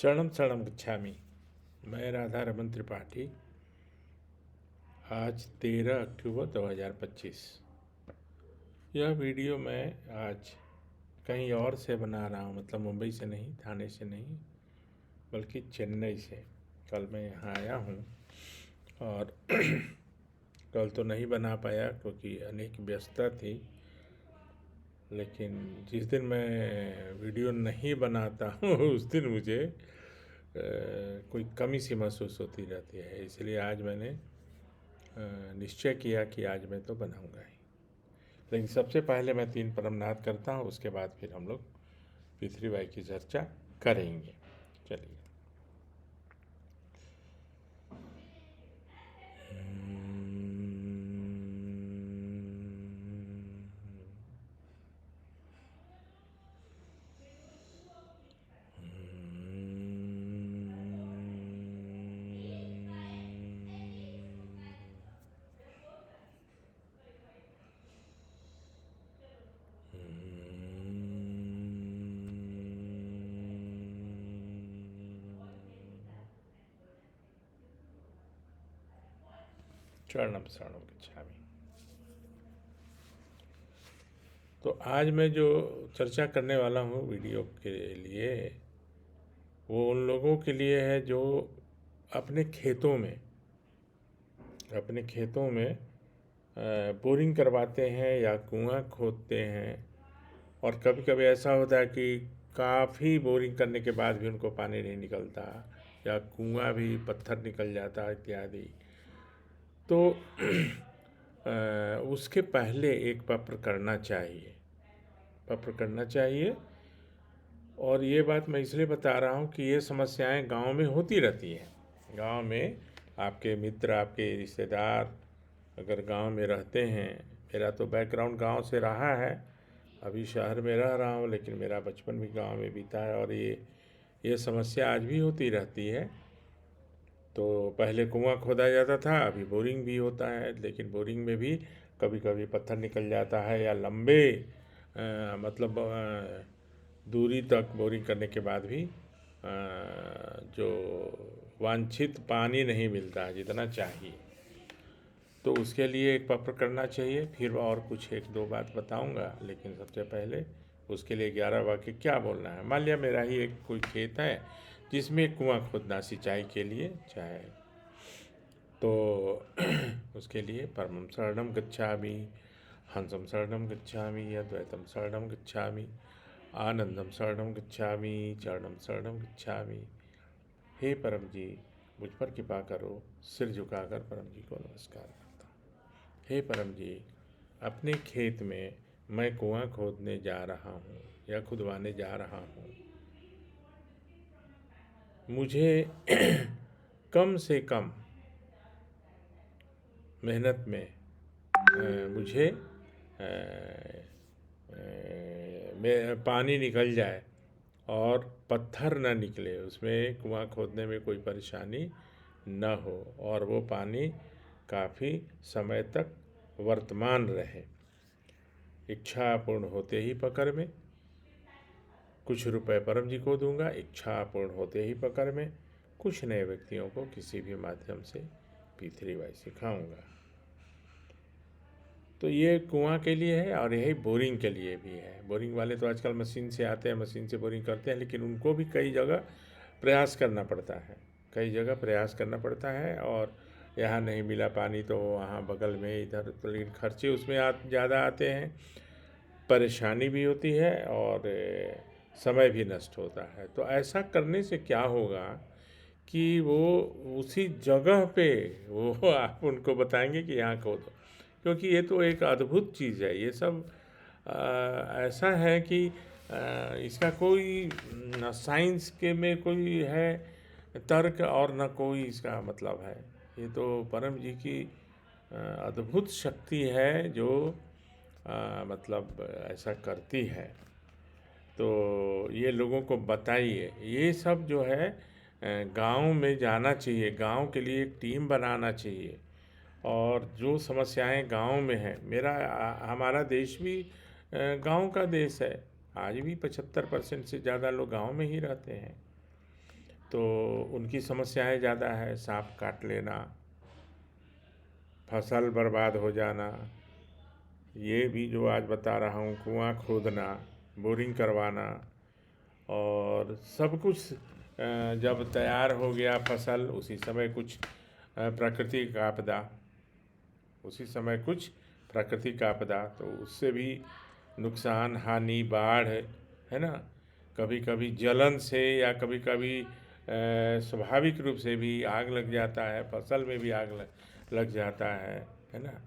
चरणम शरणम गच्छामि। मैं राधा रमन त्रिपाठी। आज 13 अक्टूबर 2025। यह वीडियो मैं आज कहीं और से बना रहा हूँ, मतलब मुंबई से नहीं, थाने से नहीं, बल्कि चेन्नई से। कल मैं यहाँ आया हूँ और कल तो नहीं बना पाया क्योंकि अनेक व्यस्तता थी। लेकिन जिस दिन मैं वीडियो नहीं बनाता हूँ उस दिन मुझे कोई कमी सी महसूस होती रहती है। इसलिए आज मैंने निश्चय किया कि आज मैं तो बनाऊंगा ही। लेकिन सबसे पहले मैं 3 परमनाथ करता हूँ, उसके बाद फिर हम लोग पृथ्वीबाई की चर्चा करेंगे। चलिए। चरणम शरणम गच्छामि। तो आज मैं जो चर्चा करने वाला हूँ वीडियो के लिए, वो उन लोगों के लिए है जो अपने खेतों में बोरिंग करवाते हैं या कुआं खोदते हैं। और कभी कभी ऐसा होता है कि काफ़ी बोरिंग करने के बाद भी उनको पानी नहीं निकलता, या कुआं भी पत्थर निकल जाता इत्यादि। तो उसके पहले एक पत्र करना चाहिए। और ये बात मैं इसलिए बता रहा हूँ कि ये समस्याएं गांव में होती रहती हैं। गांव में आपके मित्र, आपके रिश्तेदार अगर गांव में रहते हैं, मेरा तो बैकग्राउंड गांव से रहा है, अभी शहर में रह रहा हूँ, लेकिन मेरा बचपन भी गांव में बीता है। और ये समस्या आज भी होती रहती है। तो पहले कुआं खोदा जाता था, अभी बोरिंग भी होता है, लेकिन बोरिंग में भी कभी कभी पत्थर निकल जाता है, या लंबे मतलब दूरी तक बोरिंग करने के बाद भी जो वांछित पानी नहीं मिलता जितना चाहिए। तो उसके लिए एक पत्र करना चाहिए। फिर और कुछ एक दो बात बताऊंगा, लेकिन सबसे पहले उसके लिए 11 वाक्य क्या बोलना है। मान लिया मेरा ही एक कोई खेत है जिसमें कुआं खोदना सिंचाई के लिए चाहे, तो उसके लिए परमं शरणं गच्छामि, हंसं शरणं गच्छामि, अद्वैतं शरणं गच्छामि, आनंदम शरणं गच्छामि, चरणं शरणं गच्छामि। हे परम जी, मुझ पर कृपा करो। सिर झुकाकर परम जी को नमस्कार करता हूँ। हे परम जी, अपने खेत में मैं कुआं खोदने जा रहा हूँ या खुदवाने जा रहा हूँ। मुझे कम से कम मेहनत में मुझे में पानी निकल जाए और पत्थर न निकले, उसमें कुआं खोदने में कोई परेशानी न हो, और वो पानी काफ़ी समय तक वर्तमान रहे। इच्छा पूर्ण होते ही पकड़ में कुछ रुपए परम जी को दूंगा। इच्छा पूर्ण होते ही पकड़ में कुछ नए व्यक्तियों को किसी भी माध्यम से P3Y सिखाऊंगा। तो ये कुआं के लिए है, और यही बोरिंग के लिए भी है। बोरिंग वाले तो आजकल मशीन से आते हैं, मशीन से बोरिंग करते हैं, लेकिन उनको भी कई जगह प्रयास करना पड़ता है, और यहाँ नहीं मिला पानी तो वहाँ बगल में इधर, तो लेकिन खर्चे उसमें ज़्यादा आते हैं, परेशानी भी होती है, और समय भी नष्ट होता है। तो ऐसा करने से क्या होगा कि वो उसी जगह पे वो आप उनको बताएंगे कि यहाँ खोदो, क्योंकि ये तो एक अद्भुत चीज़ है। ये सब ऐसा है कि इसका कोई न साइंस के में कोई है तर्क, और न कोई इसका मतलब है। ये तो परम जी की अद्भुत शक्ति है जो मतलब ऐसा करती है। तो ये लोगों को बताइए। ये सब जो है गांव में जाना चाहिए, गांव के लिए एक टीम बनाना चाहिए। और जो समस्याएं गांव में हैं, हमारा देश भी गांव का देश है। आज भी 75% से ज़्यादा लोग गांव में ही रहते हैं। तो उनकी समस्याएं ज़्यादा है, सांप काट लेना, फसल बर्बाद हो जाना, ये भी जो आज बता रहा हूँ, कुआं खोदना, बोरिंग करवाना, और सब कुछ जब तैयार हो गया फसल, उसी समय कुछ प्राकृतिक आपदा, उसी समय कुछ प्राकृतिक आपदा, तो उससे भी नुकसान, हानि, बाढ़, है ना, कभी कभी जलन से, या कभी कभी स्वाभाविक रूप से भी आग लग जाता है, फसल में भी आग लग जाता है ना।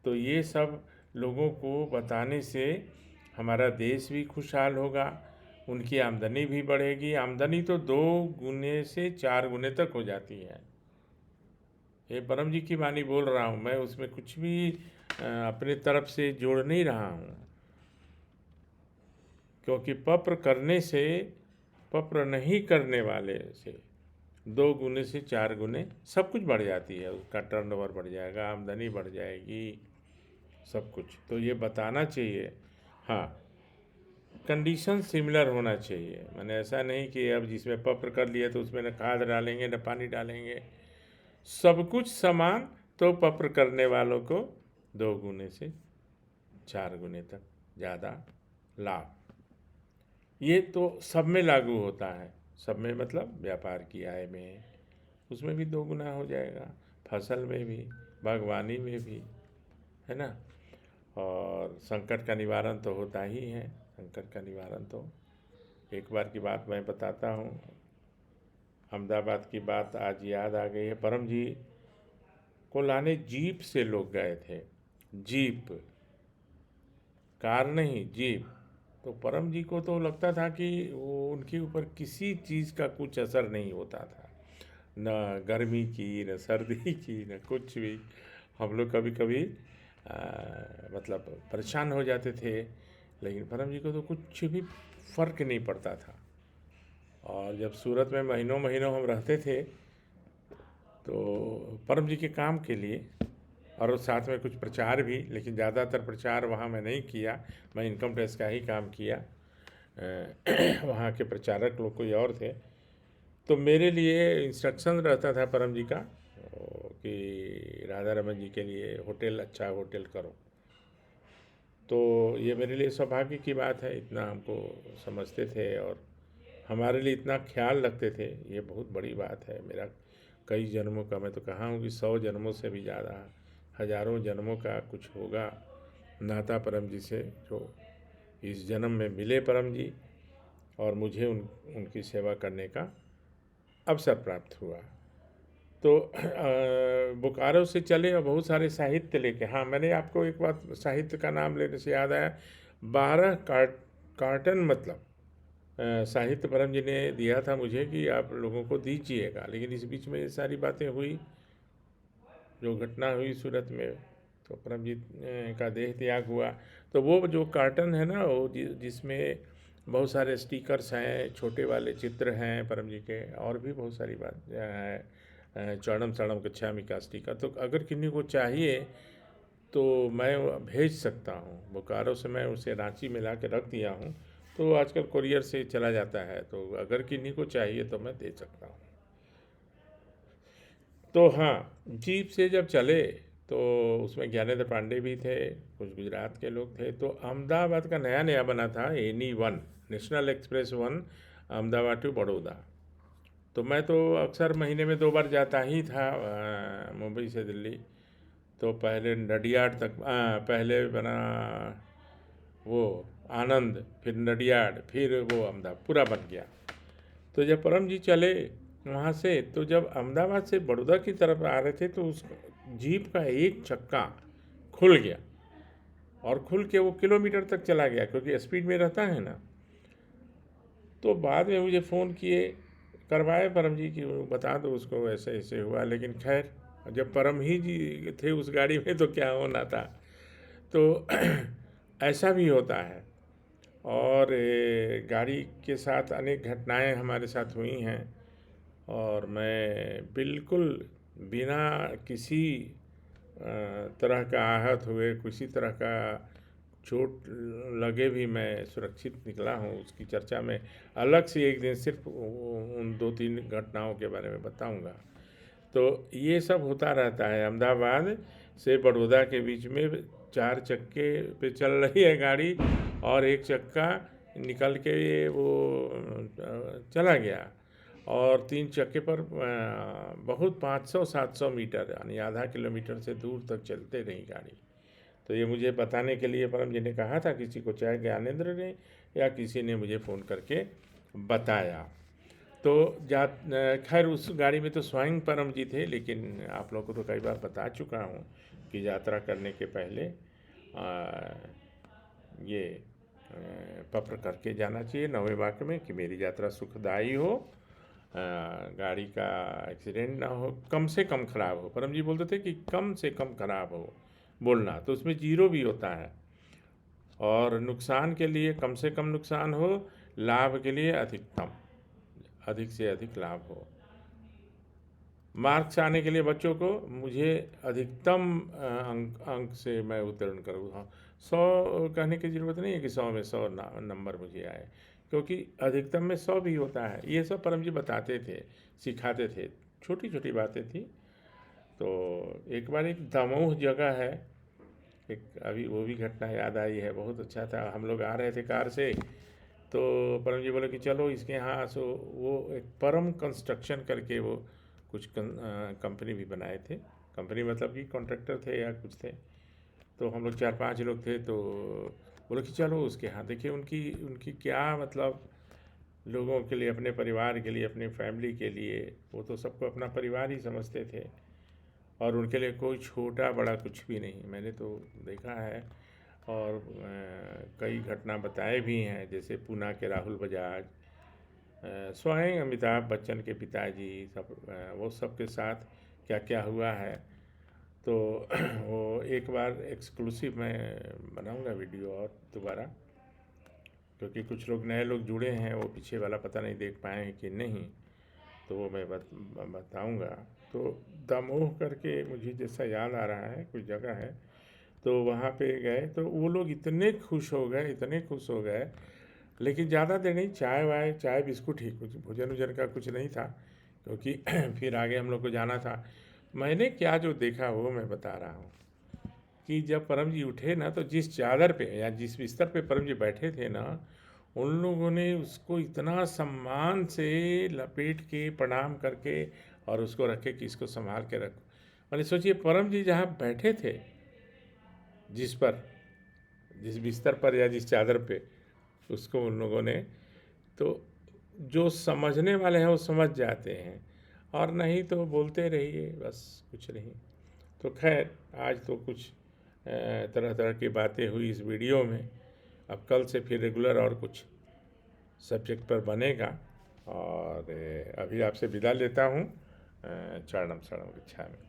तो ये सब लोगों को बताने से हमारा देश भी खुशहाल होगा, उनकी आमदनी भी बढ़ेगी। आमदनी तो 2 गुने से 4 गुने तक हो जाती है। ये परम जी की वाणी बोल रहा हूँ मैं, उसमें कुछ भी अपने तरफ से जोड़ नहीं रहा हूँ, क्योंकि पप्र नहीं करने वाले से 2 गुने से 4 गुने सब कुछ बढ़ जाती है, उसका टर्नओवर बढ़ जाएगा, आमदनी बढ़ जाएगी, सब कुछ। तो ये बताना चाहिए। हाँ, कंडीशन सिमिलर होना चाहिए, मैंने ऐसा नहीं कि अब जिसमें पप्र कर लिया तो उसमें न खाद डालेंगे न पानी डालेंगे, सब कुछ समान, तो पप्र करने वालों को 2 गुने से 4 गुने तक ज़्यादा लाभ। ये तो सब में लागू होता है, सब में मतलब व्यापार की आय में, उसमें भी 2 गुना हो जाएगा, फसल में भी, बागवानी में भी, है ना। और संकट का निवारण तो होता ही है, संकट का निवारण तो, एक बार की बात मैं बताता हूँ, अहमदाबाद की बात आज याद आ गई है। परम जी को लाने जीप से लोग गए थे, जीप, कार नहीं, जीप। तो परम जी को तो लगता था कि वो उनके ऊपर किसी चीज़ का कुछ असर नहीं होता था, न गर्मी की, न सर्दी की, न कुछ भी। हम लोग कभी कभी मतलब परेशान हो जाते थे, लेकिन परम जी को तो कुछ भी फ़र्क नहीं पड़ता था। और जब सूरत में महीनों महीनों हम रहते थे, तो परम जी के काम के लिए, और साथ में कुछ प्रचार भी, लेकिन ज़्यादातर प्रचार वहाँ मैं नहीं किया, मैं इनकम टैक्स का ही काम किया। वहाँ के प्रचारक लोग कोई और थे, तो मेरे लिए इंस्ट्रक्शन रहता था परम जी का कि राधा रमन जी के लिए होटल, अच्छा होटल करो। तो ये मेरे लिए सौभाग्य की बात है, इतना हमको समझते थे और हमारे लिए इतना ख्याल रखते थे, ये बहुत बड़ी बात है। मेरा कई जन्मों का, मैं तो कहा हूँ कि 100 जन्मों से भी ज़्यादा, हजारों जन्मों का कुछ होगा नाता परम जी से, जो इस जन्म में मिले परम जी, और मुझे उनकी सेवा करने का अवसर प्राप्त हुआ। तो बोकारो से चले और बहुत सारे साहित्य लेके, हाँ मैंने आपको एक बात साहित्य का नाम लेने से याद आया, 12 कार्टन मतलब साहित्य परम जी ने दिया था मुझे कि आप लोगों को दीजिएगा। लेकिन इस बीच में ये सारी बातें हुई, जो घटना हुई सूरत में, तो परम जी का देह त्याग हुआ। तो वो जो कार्टन है ना, वो जिसमें बहुत सारे स्टिकर्स हैं, छोटे वाले चित्र हैं परम जी के, और भी बहुत सारी बात है, चरणम शरणम गच्छामि का स्टिकर, तो अगर किन्हीं को चाहिए तो मैं भेज सकता हूँ। बोकारो से मैं उसे रांची में ला के रख दिया हूँ, तो आजकल कुरियर से चला जाता है, तो अगर किन्हीं को चाहिए तो मैं दे सकता हूँ। तो हाँ, जीप से जब चले तो उसमें ज्ञानेंद्र पांडे भी थे, कुछ गुजरात के लोग थे। तो अहमदाबाद का नया नया बना था NE1, national express 1, Ahmedabad to Baroda. तो मैं तो अक्सर महीने में 2 बार जाता ही था, मुंबई से दिल्ली। तो पहले नडियाड तक, पहले बना वो आनंद, फिर नडियाड, फिर वो अहमदाबाद, पूरा बन गया। तो जब परम जी चले वहाँ से, तो जब अहमदाबाद से बड़ौदा की तरफ आ रहे थे, तो उस जीप का एक चक्का खुल गया, और खुल के वो किलोमीटर तक चला गया, क्योंकि स्पीड में रहता है ना। तो बाद में मुझे फ़ोन किए, करवाए परम जी की, बता दो उसको ऐसे ऐसे हुआ। लेकिन खैर, जब परम ही जी थे उस गाड़ी में तो क्या होना था। तो ऐसा भी होता है। और गाड़ी के साथ अनेक घटनाएं हमारे साथ हुई हैं, और मैं बिल्कुल बिना किसी तरह का आहत हुए, किसी तरह का चोट लगे भी मैं सुरक्षित निकला हूँ, उसकी चर्चा में अलग से एक दिन सिर्फ उन 2-3 घटनाओं के बारे में बताऊंगा। तो ये सब होता रहता है। अहमदाबाद से बड़ौदा के बीच में 4 चक्के पे चल रही है गाड़ी और एक चक्का निकल के वो चला गया और 3 चक्के पर बहुत 500-700 मीटर यानी आधा किलोमीटर से दूर तक चलते रही गाड़ी। तो ये मुझे बताने के लिए परम जी ने कहा था किसी को, चाहे ज्ञानेंद्र ने या किसी ने मुझे फ़ोन करके बताया। तो खैर उस गाड़ी में तो स्वयं परम जी थे, लेकिन आप लोगों को तो कई बार बता चुका हूँ कि यात्रा करने के पहले ये पत्र करके जाना चाहिए 9वें वाक्य में कि मेरी यात्रा सुखदायी हो, गाड़ी का एक्सीडेंट ना हो, कम से कम खराब हो। परम जी बोलते थे कि कम से कम खराब हो बोलना, तो उसमें जीरो भी होता है। और नुकसान के लिए कम से कम नुकसान हो, लाभ के लिए अधिकतम, अधिक से अधिक लाभ हो। मार्क्स आने के लिए बच्चों को मुझे अधिकतम अंक से मैं उत्तीर्ण करूँ। हाँ, 100 कहने की ज़रूरत नहीं है कि 100 में 100 नंबर मुझे आए, क्योंकि अधिकतम में 100 भी होता है। ये सब परम जी बताते थे, सिखाते थे, छोटी छोटी बातें थी। तो एक बार एक दमोह जगह है, एक अभी वो भी घटना याद आई है, बहुत अच्छा था। हम लोग आ रहे थे कार से, तो परम जी बोले कि चलो इसके यहाँ। सो वो एक परम कंस्ट्रक्शन करके वो कुछ कंपनी भी बनाए थे, कंपनी मतलब कि कॉन्ट्रैक्टर थे या कुछ थे। तो हम लोग 4-5 लोग थे, तो बोले कि चलो उसके यहाँ। देखिए उनकी उनकी क्या मतलब, लोगों के लिए, अपने परिवार के लिए, अपने फैमिली के लिए, वो तो सबको अपना परिवार ही समझते थे और उनके लिए कोई छोटा बड़ा कुछ भी नहीं। मैंने तो देखा है और कई घटना बताए भी हैं, जैसे पूना के राहुल बजाज, स्वयं अमिताभ बच्चन के पिताजी, सब वो सब के साथ क्या क्या हुआ है। तो वो एक बार एक्सक्लूसिव मैं बनाऊंगा वीडियो और दोबारा, क्योंकि कुछ लोग नए लोग जुड़े हैं, वो पीछे वाला पता नहीं देख पाए हैं कि नहीं, तो वो मैं बताऊंगा। तो दमोह करके मुझे जैसा याद आ रहा है कुछ जगह है, तो वहाँ पे गए तो वो लोग इतने खुश हो गए, इतने खुश हो गए। लेकिन ज़्यादा देर नहीं, चाय वाय, चाय बिस्कुट ही, कुछ भोजन वोजन का कुछ नहीं था, क्योंकि फिर आगे हम लोग को जाना था। मैंने क्या जो देखा वो मैं बता रहा हूँ कि जब परम जी उठे ना, तो जिस चादर पे या जिस बिस्तर पे परम जी बैठे थे ना, उन लोगों ने उसको इतना सम्मान से लपेट के प्रणाम करके और उसको रखे कि इसको संभाल के रखो। मैंने सोचिए परम जी जहाँ बैठे थे, जिस बिस्तर पर या जिस चादर पे, उसको उन लोगों ने, तो जो समझने वाले हैं वो समझ जाते हैं, और नहीं तो बोलते रहिए बस, कुछ नहीं। तो खैर आज तो कुछ तरह तरह की बातें हुई इस वीडियो में। अब कल से फिर रेगुलर और कुछ सब्जेक्ट पर बनेगा, और अभी आपसे विदा लेता हूँ। चरणम शरणम गच्छामि।